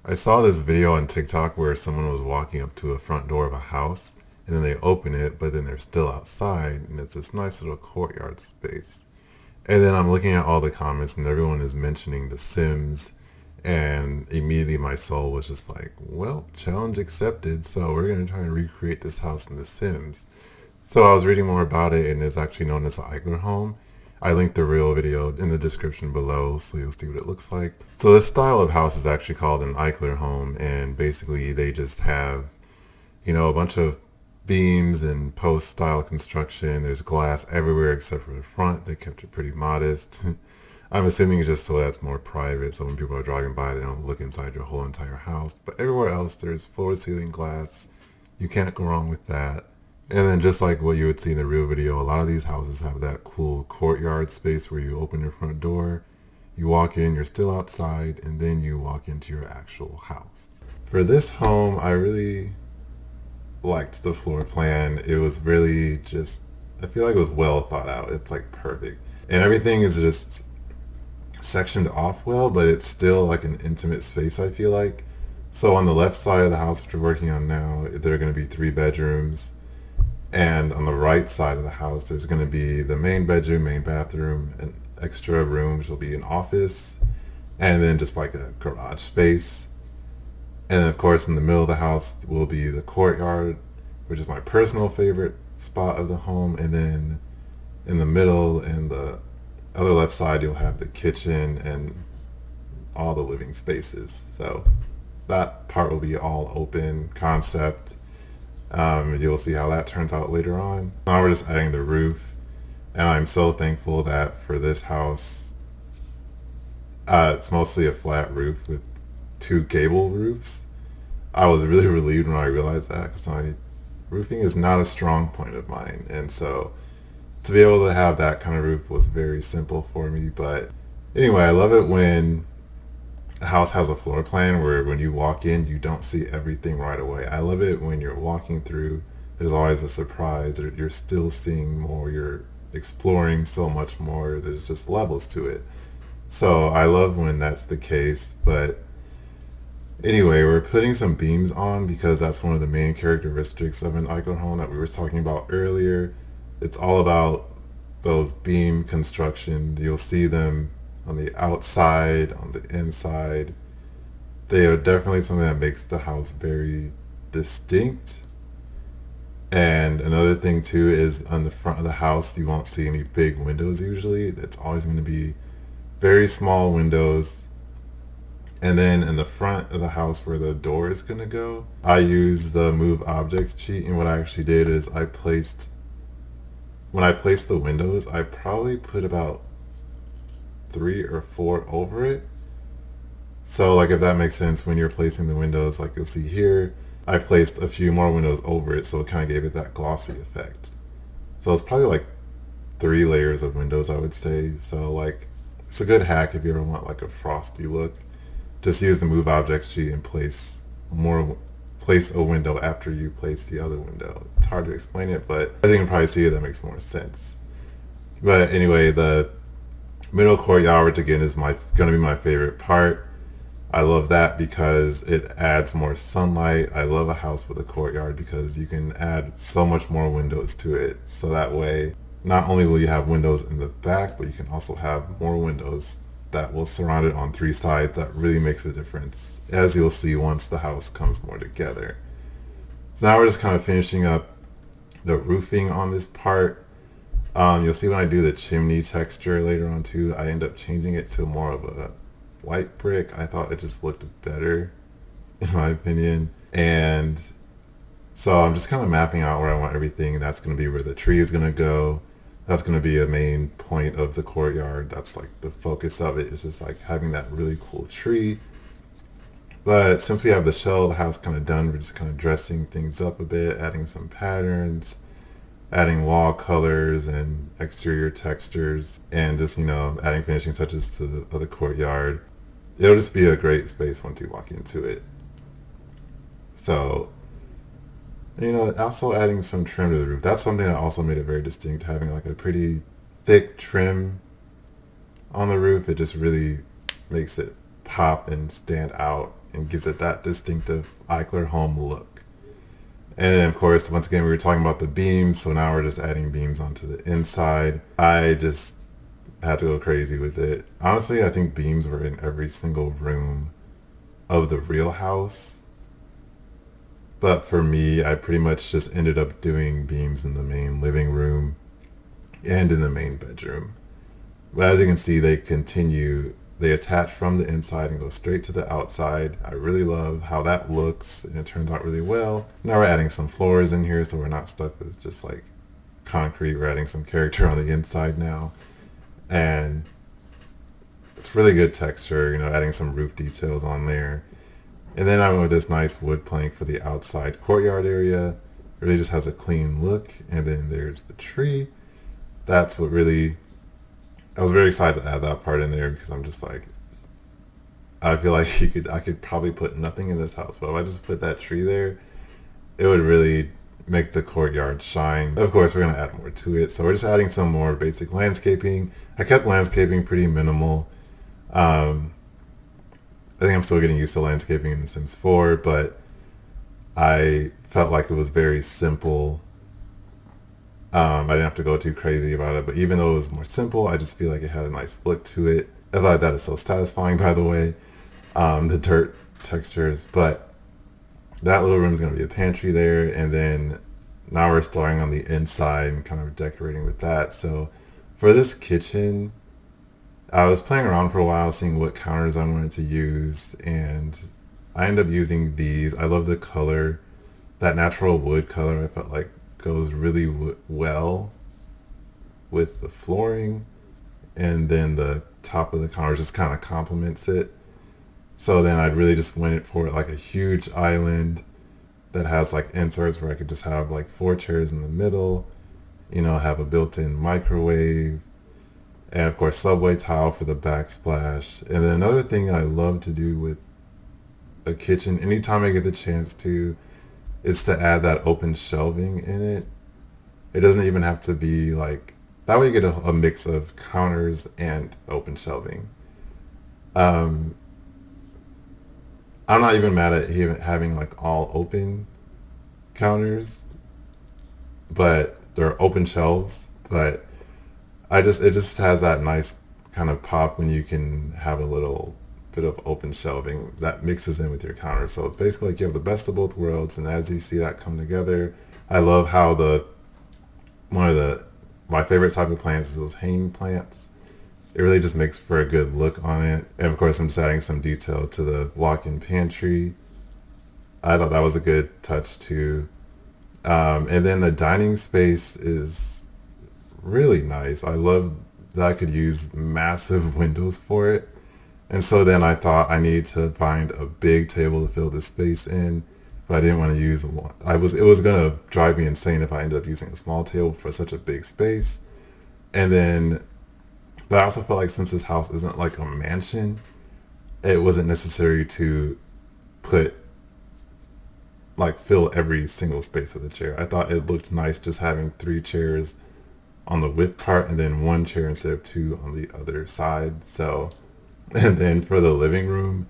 I saw this video on TikTok where someone was walking up to a front door of a house and then they open it, but then they're still outside and it's this nice little courtyard space. And then I'm looking at all the comments and everyone is mentioning The Sims, and immediately my soul was just like, well, challenge accepted. So we're going to try and recreate this house in The Sims. So I was reading more about it, and it's actually known as the Eichler home. I linked the real video in the description below so you'll see what it looks like. So this style of house is actually called an Eichler home, and basically they just have, a bunch of beams and post style construction. There's glass everywhere except for the front. They kept it pretty modest. I'm assuming it's just so that's more private, so when people are driving by they don't look inside your whole entire house. But everywhere else there's floor to ceiling glass. You can't go wrong with that. And then just like what you would see in the real video, a lot of these houses have that cool courtyard space where you open your front door, you walk in, you're still outside, and then you walk into your actual house. For this home, I really liked the floor plan. It was really just, I feel like it was well thought out. It's like perfect. And everything is just sectioned off well, but it's still like an intimate space, I feel like. So on the left side of the house, which we're working on now, there are going to be 3 bedrooms. And on the right side of the house, there's going to be the main bedroom, main bathroom, an extra room, which will be an office, and then just like a garage space. And then, of course, in the middle of the house will be the courtyard, which is my personal favorite spot of the home. And then in the middle and the other left side, you'll have the kitchen and all the living spaces. So that part will be all open concept. You'll see how that turns out later on. Now we're just adding the roof, and I'm so thankful that for this house, it's mostly a flat roof with 2 gable roofs. I was really relieved when I realized that, because my roofing is not a strong point of mine, and so to be able to have that kind of roof was very simple for me. But anyway, I love it when the house has a floor plan where when you walk in, you don't see everything right away. I love it when you're walking through, there's always a surprise. You're still seeing more. You're exploring so much more. There's just levels to it. So I love when that's the case. But anyway, we're putting some beams on because that's one of the main characteristics of an Eichler home that we were talking about earlier. It's all about those beam construction. You'll see them on the outside, on the inside. They are definitely something that makes the house very distinct. And another thing too is on the front of the house, you won't see any big windows usually. It's always going to be very small windows. And then in the front of the house where the door is going to go, I use the move objects cheat. And what I actually did is when I placed the windows, I probably put about 3 or 4 over it. So like, if that makes sense, when you're placing the windows, like you'll see here, I placed a few more windows over it, so it kind of gave it that glossy effect. So it's probably like 3 layers of windows, I would say. So like, it's a good hack if you ever want like a frosty look. Just use the move objects sheet and place a window after you place the other window. It's hard to explain it, but as you can probably see, that makes more sense. But anyway, the middle courtyard, which again is going to be my favorite part. I love that because it adds more sunlight. I love a house with a courtyard because you can add so much more windows to it. So that way, not only will you have windows in the back, but you can also have more windows that will surround it on 3 sides. That really makes a difference, as you'll see once the house comes more together. So now we're just kind of finishing up the roofing on this part. You'll see when I do the chimney texture later on too, I end up changing it to more of a white brick. I thought it just looked better, in my opinion. And so I'm just kind of mapping out where I want everything. That's going to be where the tree is going to go. That's going to be a main point of the courtyard. That's like the focus of it. It's just like having that really cool tree. But since we have the shell of the house kind of done, we're just kind of dressing things up a bit, adding some patterns, adding wall colors and exterior textures, and just, adding finishing touches to the courtyard. It'll just be a great space once you walk into it. So, also adding some trim to the roof. That's something that also made it very distinct, having like a pretty thick trim on the roof. It just really makes it pop and stand out. and gives it that distinctive Eichler home look. And then, of course, once again, we were talking about the beams, so now we're just adding beams onto the inside. I just had to go crazy with it. Honestly, I think beams were in every single room of the real house. But for me, I pretty much just ended up doing beams in the main living room and in the main bedroom. But as you can see, they attach from the inside and go straight to the outside. I really love how that looks, and it turns out really well. Now we're adding some floors in here, so we're not stuck with just like concrete. We're adding some character on the inside now. And it's really good texture, adding some roof details on there. And then I went with this nice wood plank for the outside courtyard area. It really just has a clean look. And then there's the tree. That's what really, I was very excited to add that part in there because I'm just like, I feel like I could probably put nothing in this house, but if I just put that tree there, it would really make the courtyard shine. Of course, we're going to add more to it. So we're just adding some more basic landscaping. I kept landscaping pretty minimal. I think I'm still getting used to landscaping in The Sims 4, but I felt like it was very simple. I didn't have to go too crazy about it, but even though it was more simple, I just feel like it had a nice look to it. I thought that is so satisfying, by the way, the dirt textures. But that little room is going to be a pantry there, and then now we're starting on the inside and kind of decorating with that. So for this kitchen, I was playing around for a while, seeing what counters I wanted to use, and I ended up using these. I love the color, that natural wood color. I felt like goes really well with the flooring, and then the top of the counter just kind of complements it. So then I really just went for like a huge island that has like inserts where I could just have like 4 chairs in the middle, have a built-in microwave, and of course subway tile for the backsplash. And then another thing I love to do with a kitchen, anytime I get the chance to, is to add that open shelving in it. It doesn't even have to be like, that way you get a mix of counters and open shelving. I'm not even mad at having like all open counters, but they're open shelves, but it just has that nice kind of pop when you can have a little bit of open shelving that mixes in with your counter. So it's basically like you have the best of both worlds, and as you see that come together, I love how my favorite type of plants is those hanging plants. It really just makes for a good look on it. And of course, I'm just adding some detail to the walk-in pantry. I thought that was a good touch too. And then the dining space is really nice. I love that I could use massive windows for it. And so then I thought I needed to find a big table to fill this space in, but I didn't want to use one. It was going to drive me insane if I ended up using a small table for such a big space. And then, but I also felt like since this house isn't like a mansion, it wasn't necessary to fill every single space with a chair. I thought it looked nice just having 3 chairs on the width part and then 1 chair instead of 2 on the other side. So, and then for the living room,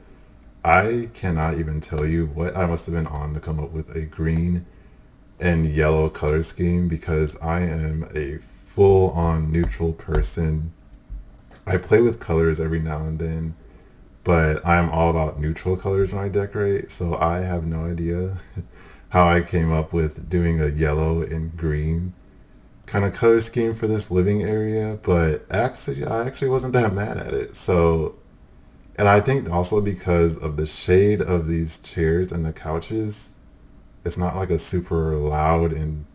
I cannot even tell you what I must have been on to come up with a green and yellow color scheme, because I am a full-on neutral person. I play with colors every now and then, but I'm all about neutral colors when I decorate, so I have no idea how I came up with doing a yellow and green kind of color scheme for this living area, but actually I actually wasn't that mad at it. So, and I think also because of the shade of these chairs and the couches, it's not like a super loud and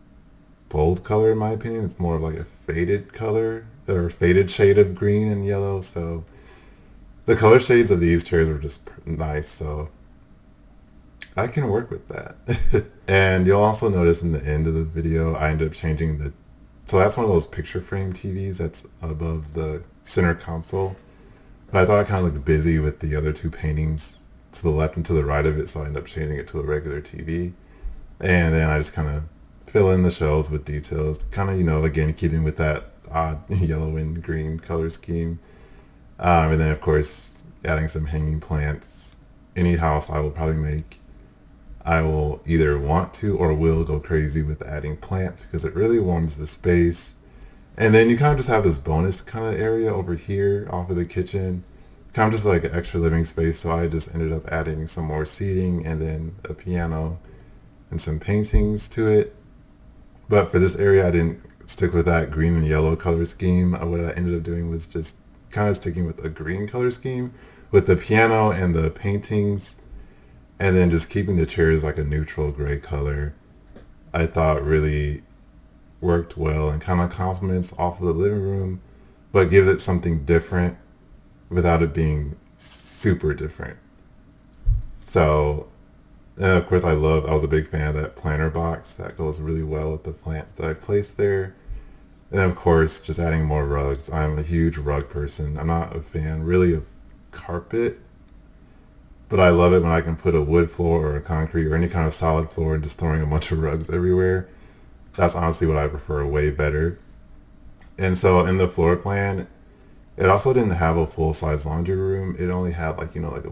bold color in my opinion. It's more of like a faded color or faded shade of green and yellow. So the color shades of these chairs were just nice, so I can work with that. And you'll also notice in the end of the video, I ended up changing so that's one of those picture frame TVs that's above the center console. But I thought I kind of looked busy with the other 2 paintings to the left and to the right of it, so I ended up changing it to a regular TV. And then I just kind of fill in the shelves with details, kind of, again, keeping with that odd yellow and green color scheme. And then, of course, adding some hanging plants any house I will probably make, I will either want to or will go crazy with adding plants because it really warms the space. And then you kind of just have this bonus kind of area over here off of the kitchen, kind of just like an extra living space. So I just ended up adding some more seating and then a piano and some paintings to it. But for this area, I didn't stick with that green and yellow color scheme. What I ended up doing was just kind of sticking with a green color scheme with the piano and the paintings, and then just keeping the chairs like a neutral gray color. I thought really worked well and kind of complements off of the living room, but gives it something different without it being super different. So, and of course, I was a big fan of that planter box. That goes really well with the plant that I placed there. And of course, just adding more rugs. I'm a huge rug person. I'm not a fan really of carpet, but I love it when I can put a wood floor or a concrete or any kind of solid floor and just throwing a bunch of rugs everywhere. That's honestly what I prefer way better. And so in the floor plan, it also didn't have a full size laundry room. It only had like, like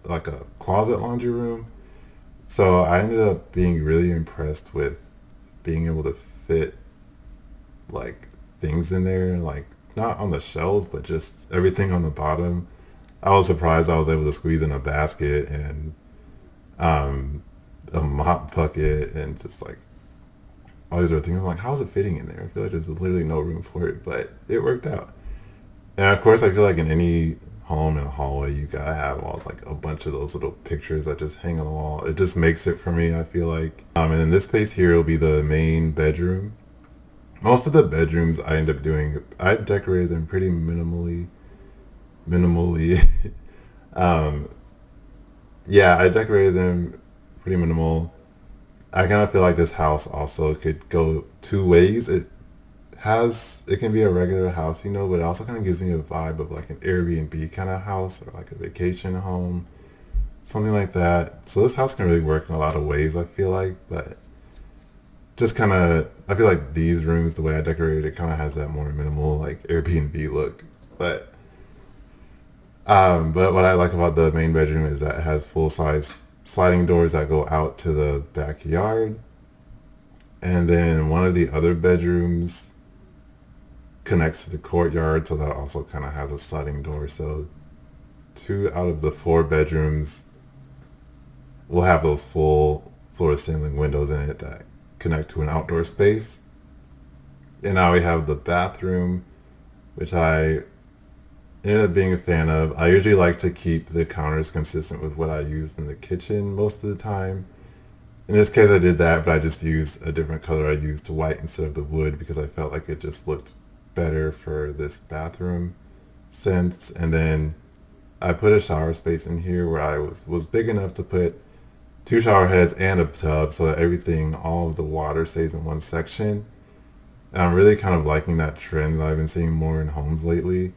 like a closet laundry room. So I ended up being really impressed with being able to fit like things in there, like not on the shelves, but just everything on the bottom. I was surprised I was able to squeeze in a basket and a mop bucket and just like all these other things. I'm like, how is it fitting in there? I feel like there's literally no room for it, but it worked out. And of course, I feel like in any home in a hallway, you gotta have all like a bunch of those little pictures that just hang on the wall. It just makes it for me, I feel like. And in this space here will be the main bedroom. Most of the bedrooms I end up doing, I decorated them pretty minimally. um, yeah, I decorated them pretty minimal. I kind of feel like this house also could go two ways. It can be a regular house, but it also kind of gives me a vibe of like an Airbnb kind of house or like a vacation home, something like that. So this house can really work in a lot of ways, I feel like, but just kind of, I feel like these rooms, the way I decorated it, kind of has that more minimal like Airbnb look. But what I like about the main bedroom is that it has full size sliding doors that go out to the backyard. And then one of the other bedrooms connects to the courtyard, so that also kind of has a sliding door. So 2 out of the 4 bedrooms will have those full floor-to-ceiling windows in it that connect to an outdoor space. And now we have the bathroom, which I ended up being a fan of. I usually like to keep the counters consistent with what I used in the kitchen most of the time. In this case, I did that, but I just used a different color. I used white instead of the wood because I felt like it just looked better for this bathroom sense. And then I put a shower space in here where I was big enough to put 2 shower heads and a tub so that all of the water stays in one section. And I'm really kind of liking that trend that I've been seeing more in homes lately.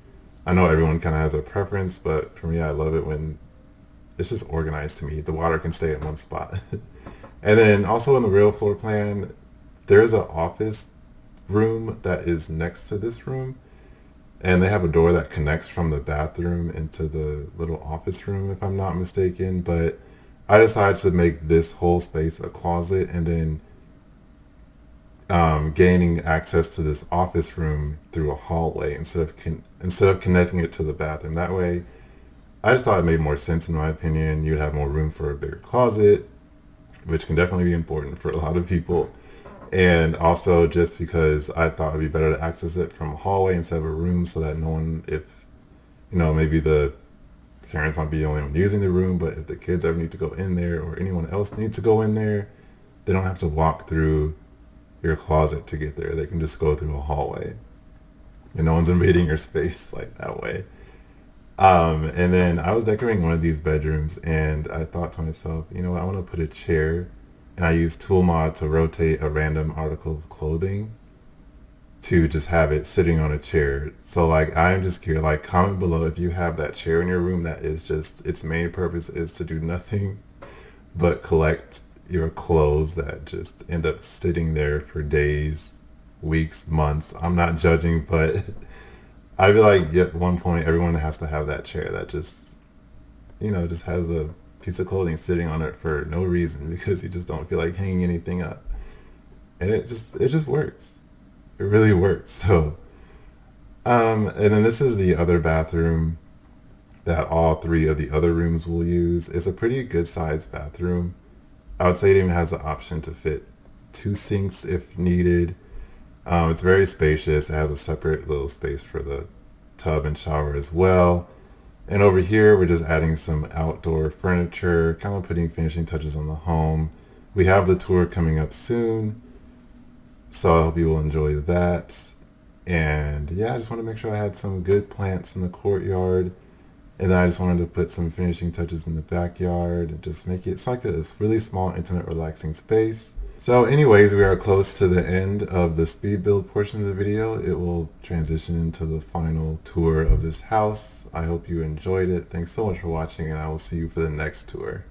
I know everyone kind of has a preference, but for me, I love it when it's just organized to me. The water can stay in one spot. And then also in the real floor plan, there's an office room that is next to this room. And they have a door that connects from the bathroom into the little office room, if I'm not mistaken. But I decided to make this whole space a closet and then gaining access to this office room through a hallway instead of connecting it to the bathroom. That way, I just thought it made more sense in my opinion. You'd have more room for a bigger closet, which can definitely be important for a lot of people. And also just because I thought it'd be better to access it from a hallway instead of a room so that no one, if, maybe the parents might be the only one using the room, but if the kids ever need to go in there or anyone else needs to go in there, they don't have to walk through your closet to get there. They can just go through a hallway and no one's invading your space like that way. And then I was decorating one of these bedrooms and I thought to myself, I want to put a chair, and I used Tool Mod to rotate a random article of clothing to just have it sitting on a chair. So I'm just curious, comment below if you have that chair in your room that is just, its main purpose is to do nothing but collect your clothes that just end up sitting there for days, weeks, months. I'm not judging, but I feel like at one point everyone has to have that chair that just, just has a piece of clothing sitting on it for no reason because you just don't feel like hanging anything up. And it just works. It really works. So, and then this is the other bathroom that all three of the other rooms will use. It's a pretty good sized bathroom. I would say it even has the option to fit 2 sinks if needed. It's very spacious. It has a separate little space for the tub and shower as well. And over here, we're just adding some outdoor furniture, kind of putting finishing touches on the home. We have the tour coming up soon, so I hope you will enjoy that. And yeah, I just want to make sure I had some good plants in the courtyard. And then I just wanted to put some finishing touches in the backyard and just make it, it's like this really small, intimate, relaxing space. So anyways, we are close to the end of the speed build portion of the video. It will transition into the final tour of this house. I hope you enjoyed it. Thanks so much for watching, and I will see you for the next tour.